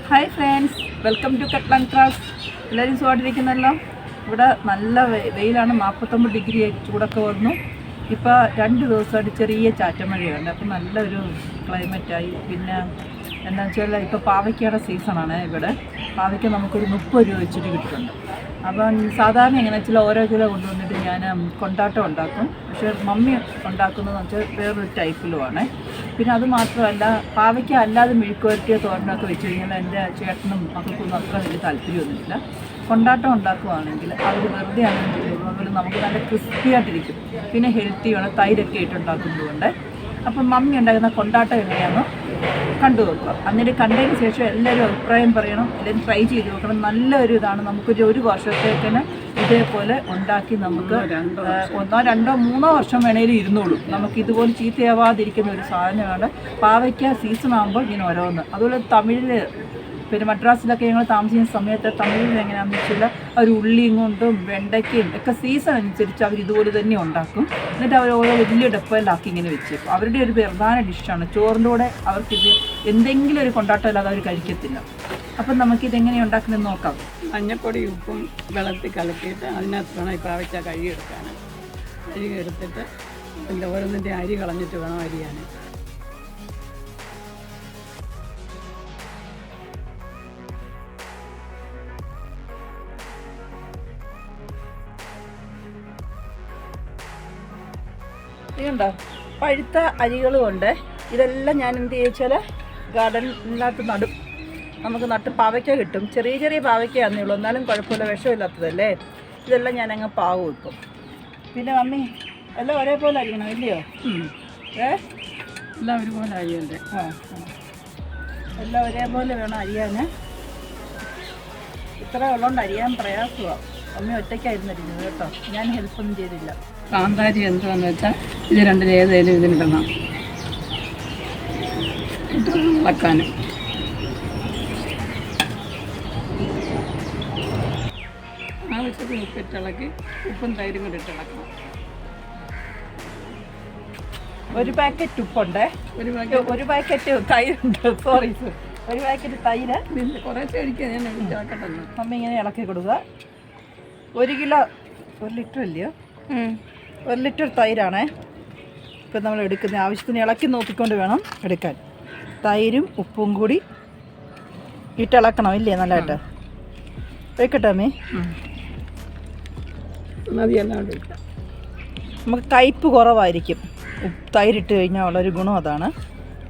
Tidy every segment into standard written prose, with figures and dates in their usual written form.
Hi friends, welcome to കട്ട്ലൻ craft. എല്ലാവരും സുഖമായിട്ടിരിക്കുന്നല്ലോ. ഇവിടെ നല്ല വെയിലാണ്, 49 ഡിഗ്രി ചൂടൊക്കെ വന്നു. ഇപ്പോൾ 2 ദിവസമായിട്ട് ചെറിയ ചാറ്റമഴയുണ്ട്. അപ്പോൾ നല്ലൊരു ക്ലൈമറ്റായി. പിന്നെ എന്താണെന്ന് വെച്ചാൽ ഇപ്പോൾ പാവയ്ക്കയുടെ സീസണാണ്. ഇവിടെ പാവയ്ക്ക നമുക്കൊരു 30 രൂപ വെച്ചിട്ട് കിട്ടുന്നുണ്ട്. അപ്പം സാധാരണ എങ്ങനെയാ വെച്ചാൽ ഓരോ കിലോ കൊണ്ടുവന്നിട്ട് ഞാൻ കൊണ്ടാട്ടം ഉണ്ടാക്കും. പക്ഷേ മമ്മി ഉണ്ടാക്കുന്നതെന്ന് വെച്ചാൽ വേറൊരു ടൈപ്പിലുമാണ്. പിന്നെ അത് മാത്രമല്ല, പാവയ്ക്ക അല്ലാതെ മെഴുക്കുവരട്ടിയോ തോരനൊക്കെ വെച്ച് കഴിഞ്ഞാൽ എൻ്റെ ചേട്ടനും മക്കൾക്കൊന്നും അത്ര വലിയ താല്പര്യമൊന്നുമില്ല. കൊണ്ടാട്ടം ഉണ്ടാക്കുകയാണെങ്കിൽ അവർ വെറുതെ ആണെങ്കിൽ അതുപോലെ നമുക്ക് നല്ല ക്രിസ്പിയായിട്ടിരിക്കും. പിന്നെ ഹെൽത്തിയാണ്, തൈരൊക്കെ ഇട്ടുണ്ടാക്കുന്നതുകൊണ്ട്. അപ്പം മമ്മി ഉണ്ടാക്കുന്ന കൊണ്ടാട്ടം എങ്ങനെയാണെന്ന് കണ്ടു നോക്കുക. എന്നിട്ട് കണ്ടതിന് ശേഷം എല്ലാവരും അഭിപ്രായം പറയണം, എല്ലാവരും ട്രൈ ചെയ്ത് നോക്കണം. നല്ലൊരു ഇതാണ്. നമുക്കൊരു വർഷത്തേക്കിന് ഇതേപോലെ ഉണ്ടാക്കി നമുക്ക് 1, 2, 3 വർഷം വേണേലും ഇരുന്നോളൂ. നമുക്ക് ഇതുപോലെ ചീത്തയാവാതിരിക്കുന്ന ഒരു സാധനമാണ്. പാവയ്ക്ക സീസൺ ആകുമ്പോൾ ഇങ്ങനെ ഓരോന്ന്. അതുപോലെ തമിഴിൽ പിന്നെ മദ്രാസിലൊക്കെ ഞങ്ങൾ താമസിക്കുന്ന സമയത്ത് തമിഴിൽ എങ്ങനെയാണെന്ന് വെച്ചാൽ അവർ ഉള്ളിയും കൊണ്ടും വെണ്ടയ്ക്കയും ഒക്കെ സീസൺ അനുസരിച്ച് അവർ ഇതുപോലെ തന്നെ ഉണ്ടാക്കും. എന്നിട്ട് അവർ ഓരോ വലിയ ഡപ്പയിലാക്കി ഇങ്ങനെ വെച്ചേക്കും. അവരുടെ ഒരു പ്രധാന ഡിഷാണ്. ചോറിൻ്റെ കൂടെ അവർക്കിത് എന്തെങ്കിലും ഒരു കൊണ്ടാട്ടം ഇല്ലാതെ അവർ കഴിക്കത്തില്ല. അപ്പം നമുക്കിതെങ്ങനെ ഉണ്ടാക്കണമെന്ന് നോക്കാം. മഞ്ഞപ്പൊടി ഉപ്പും വെള്ളത്തിൽ കലക്കിയിട്ട് അതിനകത്ത് വേണം ഈ പാവയ്ക്ക കഴുകിയെടുക്കാൻ. കഴുകിയെടുത്തിട്ട് പിന്നെ ഓരോന്നിൻ്റെ അരി കളഞ്ഞിട്ട് വേണം അരിയാൻ. ഇതുണ്ടോ പഴുത്ത അരികളും ഉണ്ട്. ഇതെല്ലാം ഞാൻ എന്ത് ചോദിച്ചാൽ ഗാർഡനിനകത്ത് നടും. നമുക്ക് നട്ട് പാവയ്ക്ക കിട്ടും. ചെറിയ ചെറിയ പാവയ്ക്കയാന്നേ ഉള്ളൂ, എന്നാലും കുഴപ്പമില്ല, വിഷമില്ലാത്തതല്ലേ. ഇതെല്ലാം ഞാൻ അങ്ങ് പാവ് വെക്കും. പിന്നെ മമ്മി എല്ലാം ഒരേപോലെ അരിയണം, ഇല്ലയോ? എല്ലാം ഒരുപോലെ അരിയണ്ടേ? എല്ലാം ഒരേപോലെ വേണം അരിയാൻ. ഇത്ര ഉള്ളതുകൊണ്ട് അരിയാൻ പ്രയാസമാണ്. മമ്മി ഒറ്റയ്ക്കായിരുന്നു അരിഞ്ഞത് കേട്ടോ, ഞാൻ ഹെൽപ്പൊന്നും ചെയ്തില്ല. കാന്താരി എന്താണെന്ന് വെച്ചാൽ ഇത് രണ്ടിൽ ഏതേലും ഇതിലിടണം, ഇളക്കാനും. ആവശ്യത്തിന് ഉപ്പിട്ടിളക്കി ഉപ്പും തൈരും കൂടി ഇട്ടിളക്കണം. ഒരു പാക്കറ്റ് ഉപ്പുണ്ട്, ഒരു പാക്കറ്റ് തൈരുണ്ട്. സോറി, ഒരു പാക്കറ്റ് തൈര് കുറേശ്ശെ അടിക്കാൻ ഞാൻ ഇളക്കട്ടെ. അമ്മ ഇങ്ങനെ ഇളക്കി കൊടുക്കുക. 1 കിലോ 1 ലിറ്റർ അല്ലയോ? 1 ലിറ്റർ തൈരാണേ ഇപ്പം നമ്മൾ എടുക്കുന്ന. ആവശ്യത്തിന് ഇളക്കി നോക്കിക്കൊണ്ട് വേണം എടുക്കാൻ. തൈരും ഉപ്പും കൂടി ഇട്ടിളക്കണം, ഇല്ലേ? നല്ലതായിട്ട് വെക്കട്ടെ അമ്മേ. നമുക്ക് കയ്പ്പ് കുറവായിരിക്കും തൈരിട്ട് കഴിഞ്ഞാൽ ഉള്ളൊരു ഗുണം അതാണ്.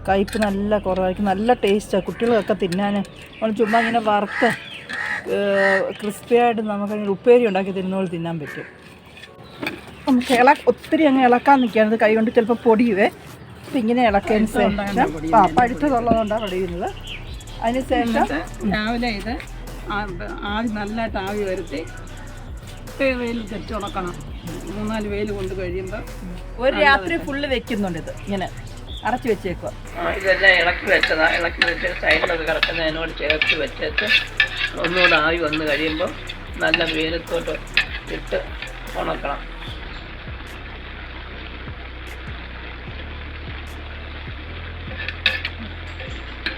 കയ്പ്പ് നല്ല കുറവായിരിക്കും, നല്ല ടേസ്റ്റാണ്. കുട്ടികളൊക്കെ തിന്നാൻ നമ്മൾ ചുമ്മാ ഇങ്ങനെ വറുത്ത് ക്രിസ്പിയായിട്ട് നമുക്കങ്ങനെ ഉപ്പേരി ഉണ്ടാക്കി തരുന്നപോലെ തിന്നാൻ പറ്റും. നമുക്ക് ഒത്തിരി അങ്ങ് ഇളക്കാൻ നിൽക്കുകയാണ്. കൈ കൊണ്ട് ചിലപ്പോൾ പൊടിയുവേ. അപ്പം ഇങ്ങനെ ഇളക്കിയതിന് ശേഷം പഴുത്തതുള്ളതുകൊണ്ടാണ് പൊടിയുന്നത്. അതിന് ശേഷം രാവിലെ ഇത് ആവി നല്ലതായിട്ട് ആവി വരുത്തി വെയിൽ തെറ്റി ഉണക്കണം. 3-4 വെയിൽ കൊണ്ട് കഴിയുമ്പോൾ ഒരു രാത്രി ഫുള്ള് വെക്കുന്നുണ്ട്. ഇത് ഇങ്ങനെ അടച്ചു വെച്ചേക്കുക. ഇതെല്ലാം ഇളക്കി വെച്ചതാണ്. ഇളക്കി വെച്ച് സൈഡിലൊക്കെ കിടക്കുന്നതിനോട് ചേർത്ത് വെച്ചിട്ട് ഒന്നുകൂടെ ആവി വന്ന് കഴിയുമ്പോൾ നല്ല വെയിലത്തോട്ട് ഇട്ട് ഉണക്കണം.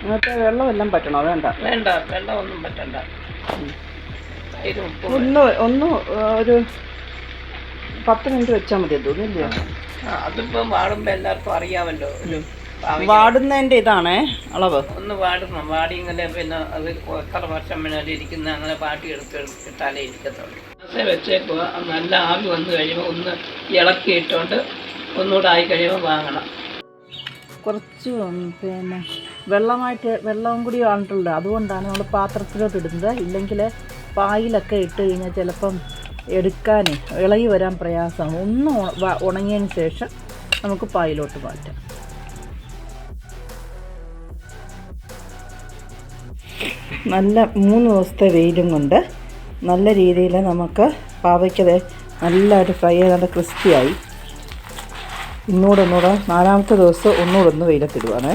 അങ്ങനത്തെ വെള്ളമെല്ലാം പറ്റണോ? വേണ്ട വെള്ളമൊന്നും പറ്റണ്ട. ഒന്ന് ഒരു 10 മിനിറ്റ് വെച്ചാൽ മതി. തോന്നില്ലയോ? അതിപ്പം വാടുമ്പോൾ എല്ലാവർക്കും അറിയാമല്ലോ. വാടുന്നതിൻ്റെ ഇതാണേ അളവ്. ഒന്ന് വാടിയെങ്കിലേ പിന്നെ അത് എത്ര വർഷം വേണേലും ഇരിക്കുന്ന അങ്ങനെ പാട്ടി ഇട്ടാലേ ഇരിക്കത്തുള്ളൂ. വെച്ചേക്കുക. നല്ല ആവി വന്നു കഴിയുമ്പോൾ ഒന്ന് ഇളക്കിയിട്ടുകൊണ്ട് ഒന്നുകൂടെ ആയി കഴിയുമ്പോൾ വാങ്ങണം. കുറച്ച് പിന്നെ വെള്ളവും കൂടി ആണിട്ടുള്ളത്. അതുകൊണ്ടാണ് നമ്മൾ പാത്രത്തിലോട്ട് ഇടുന്നത്. ഇല്ലെങ്കിൽ പായിലൊക്കെ ഇട്ട് കഴിഞ്ഞാൽ ചിലപ്പം എടുക്കാനേ ഇളകി വരാൻ പ്രയാസമാണ്. ഒന്ന് ഉണങ്ങിയതിന് ശേഷം നമുക്ക് പായിലോട്ട് മാറ്റാം. നല്ല 3 ദിവസത്തെ വെയിലും കൊണ്ട് നല്ല രീതിയിൽ നമുക്ക് പാവയ്ക്കത് നല്ലതായിട്ട് ഫ്രൈ ചെയ്ത് നല്ല ക്രിസ്പിയായി. ഒന്നുകൂടെ 4-ാമത്തെ ദിവസം ഒന്നുകൂടെ ഒന്ന് വെയിലത്തിടുവാണ്.